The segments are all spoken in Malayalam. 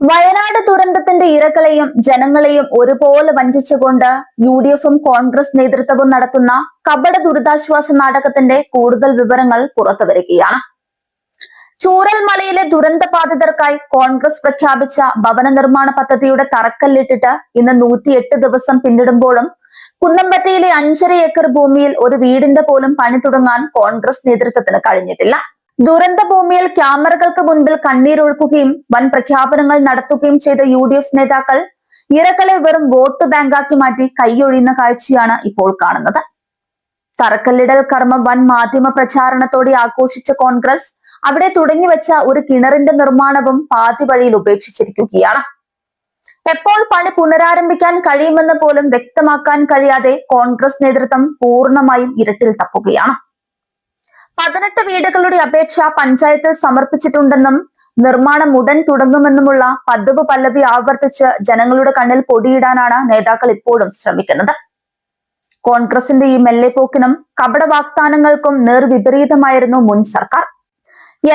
വയനാട് ദുരന്തത്തിന്റെ ഇരകളെയും ജനങ്ങളെയും ഒരുപോലെ വഞ്ചിച്ചുകൊണ്ട് UDFും കോൺഗ്രസ് നേതൃത്വവും നടത്തുന്ന കപട ദുരിതാശ്വാസ നാടകത്തിന്റെ കൂടുതൽ വിവരങ്ങൾ പുറത്തുവരികയാണ്. ചൂരൽമലയിലെ ദുരന്ത ബാധിതർക്കായി കോൺഗ്രസ് പ്രഖ്യാപിച്ച ഭവന നിർമ്മാണ പദ്ധതിയുടെ തറക്കല്ലിട്ടിട്ട് ഇന്ന് 108 ദിവസം പിന്നിടുമ്പോഴും കുന്നംപറ്റയിലെ 5.5 ഏക്കർ ഭൂമിയിൽ ഒരു വീടിന്റെ പോലും പണി തുടങ്ങാൻ കോൺഗ്രസ് നേതൃത്വത്തിന് കഴിഞ്ഞിട്ടില്ല. ദുരന്ത ഭൂമിയിൽ ക്യാമറകൾക്ക് മുൻപിൽ കണ്ണീരൊഴുക്കുകയും വൻ പ്രഖ്യാപനങ്ങൾ നടത്തുകയും ചെയ്ത UDF നേതാക്കൾ ഇരകളെ വെറും വോട്ട് ബാങ്കാക്കി മാറ്റി കൈയൊഴിയുന്ന കാഴ്ചയാണ് ഇപ്പോൾ കാണുന്നത്. തറക്കല്ലിടൽ കർമ്മം വൻ മാധ്യമ പ്രചാരണത്തോടെ ആഘോഷിച്ച കോൺഗ്രസ് അവിടെ തുടങ്ങിവെച്ച ഒരു കിണറിന്റെ നിർമ്മാണവും പാതി വഴിയിൽ ഉപേക്ഷിച്ചിരിക്കുകയാണ്. എപ്പോൾ പണി പുനരാരംഭിക്കാൻ കഴിയുമെന്ന് പോലും വ്യക്തമാക്കാൻ കഴിയാതെ കോൺഗ്രസ് നേതൃത്വം പൂർണ്ണമായും ഇരുട്ടിൽ തപ്പുകയാണ്. 18 വീടുകളുടെ അപേക്ഷ പഞ്ചായത്തിൽ സമർപ്പിച്ചിട്ടുണ്ടെന്നും നിർമ്മാണം ഉടൻ തുടങ്ങുമെന്നുമുള്ള പതിവ് പല്ലവി ആവർത്തിച്ച് ജനങ്ങളുടെ കണ്ണിൽ പൊടിയിടാനാണ് നേതാക്കൾ ഇപ്പോഴും ശ്രമിക്കുന്നത്. കോൺഗ്രസിന്റെ ഈ മെല്ലെപ്പോക്കിനും കപട വാഗ്ദാനങ്ങൾക്കും നേർവിപരീതമായിരുന്നു മുൻ സർക്കാർ.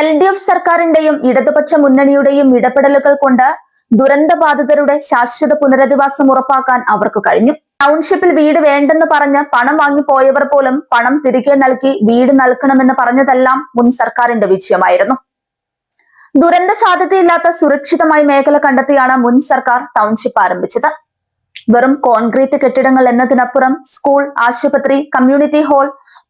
LDF സർക്കാരിന്റെയും ഇടതുപക്ഷ മുന്നണിയുടെയും ഇടപെടലുകൾ കൊണ്ട് ദുരന്ത ബാധിതരുടെ ശാശ്വത പുനരധിവാസം ഉറപ്പാക്കാൻ അവർക്ക് കഴിഞ്ഞു. ടൗൺഷിപ്പിൽ വീട് വേണ്ടെന്ന് പറഞ്ഞ് പണം വാങ്ങിപ്പോയവർ പോലും പണം തിരികെ നൽകി വീട് നൽകണമെന്ന് പറഞ്ഞതെല്ലാം മുൻ സർക്കാരിന്റെ വിജയമായിരുന്നു. ദുരന്ത സാധ്യതയില്ലാത്ത സുരക്ഷിതമായ മേഖല കണ്ടെത്തിയാണ് മുൻ സർക്കാർ ടൗൺഷിപ്പ് ആരംഭിച്ചത്. വെറും കോൺക്രീറ്റ് കെട്ടിടങ്ങൾ എന്നതിനപ്പുറം സ്കൂൾ, ആശുപത്രി, കമ്മ്യൂണിറ്റി ഹാൾ,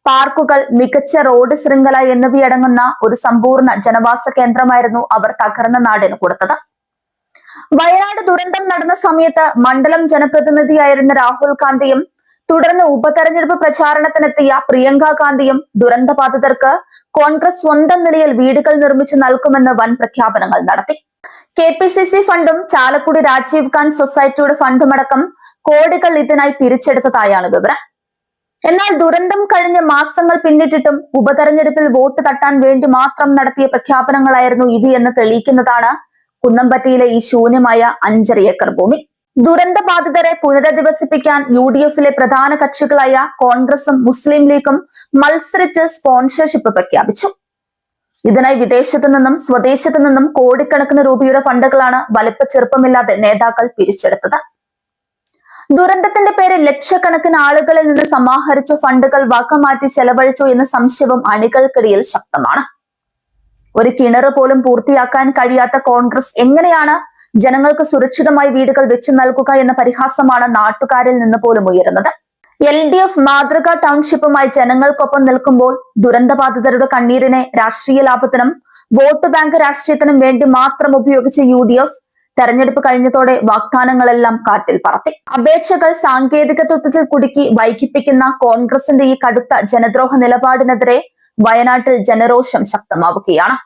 പാർക്കുകൾ, മികച്ച റോഡ് ശൃംഖല എന്നിവയടങ്ങുന്ന ഒരു സമ്പൂർണ്ണ ജനവാസ കേന്ദ്രമായിരുന്നു അവർ തകർന്ന നാടിന് കൊടുത്തത്. വയനാട് ദുരന്തം നടന്ന സമയത്ത് മണ്ഡലം ജനപ്രതിനിധിയായിരുന്ന രാഹുൽ ഗാന്ധിയും തുടർന്ന് ഉപതെരഞ്ഞെടുപ്പ് പ്രചാരണത്തിനെത്തിയ പ്രിയങ്ക ഗാന്ധിയും ദുരന്ത ബാധിതർക്ക് കോൺഗ്രസ് സ്വന്തം നിലയിൽ വീടുകൾ നിർമ്മിച്ചു നൽകുമെന്ന് വൻ പ്രഖ്യാപനങ്ങൾ നടത്തി. KPCC ഫണ്ടും ചാലക്കുടി രാജീവ് ഗാന്ധി സൊസൈറ്റിയുടെ ഫണ്ടുമടക്കം കോടികൾ ഇതിനായി പിരിച്ചെടുത്തതായാണ് വിവരം. എന്നാൽ ദുരന്തം കഴിഞ്ഞ മാസങ്ങൾ പിന്നിട്ടിട്ടും ഉപതെരഞ്ഞെടുപ്പിൽ വോട്ട് തട്ടാൻ വേണ്ടി മാത്രം നടത്തിയ പ്രഖ്യാപനങ്ങളായിരുന്നു ഇവയെന്ന് തെളിയിക്കുന്നതാണ് കുന്നംപറ്റയിലെ ഈ ശൂന്യമായ 5.5 ഏക്കർ ഭൂമി. ദുരന്ത ബാധിതരെ പുനരധിവസിപ്പിക്കാൻ UDFിലെ പ്രധാന കക്ഷികളായ കോൺഗ്രസും മുസ്ലിം ലീഗും മത്സരിച്ച് സ്പോൺസർഷിപ്പ് പ്രഖ്യാപിച്ചു. ഇതിനായി വിദേശത്തു നിന്നും സ്വദേശത്തു നിന്നും കോടിക്കണക്കിന് രൂപയുടെ ഫണ്ടുകളാണ് വലിപ്പ ചെറുപ്പമില്ലാതെ നേതാക്കൾ പിരിച്ചെടുത്തത്. ദുരന്തത്തിന്റെ പേരിൽ ലക്ഷക്കണക്കിന് ആളുകളിൽ നിന്ന് സമാഹരിച്ച ഫണ്ടുകൾ വകമാറ്റി ചെലവഴിച്ചു എന്ന സംശയവും അണികൾക്കിടയിൽ ശക്തമാണ്. ഒരു കിണർ പോലും പൂർത്തിയാക്കാൻ കഴിയാത്ത കോൺഗ്രസ് എങ്ങനെയാണ് ജനങ്ങൾക്ക് സുരക്ഷിതമായി വീടുകൾ വെച്ചു നൽകുക എന്ന പരിഹാസമാണ് നാട്ടുകാരിൽ നിന്ന് പോലും ഉയരുന്നത്. LDF മാതൃകാ ടൗൺഷിപ്പുമായി ജനങ്ങൾക്കൊപ്പം നിൽക്കുമ്പോൾ ദുരന്തബാധിതരുടെ കണ്ണീരിനെ രാഷ്ട്രീയ ലാഭത്തിനും വോട്ട് ബാങ്ക് രാഷ്ട്രീയത്തിനും വേണ്ടി മാത്രം ഉപയോഗിച്ച UDF തെരഞ്ഞെടുപ്പ് കഴിഞ്ഞതോടെ വാഗ്ദാനങ്ങളെല്ലാം കാറ്റിൽ പറത്തി. അപേക്ഷകൾ സാങ്കേതികത്വത്തിൽ കുടുക്കി വൈകിപ്പിക്കുന്ന കോൺഗ്രസിന്റെ ഈ കടുത്ത ജനദ്രോഹ നിലപാടിനെതിരെ വയനാട്ടിൽ ജനരോഷം ശക്തമാവുകയാണ്.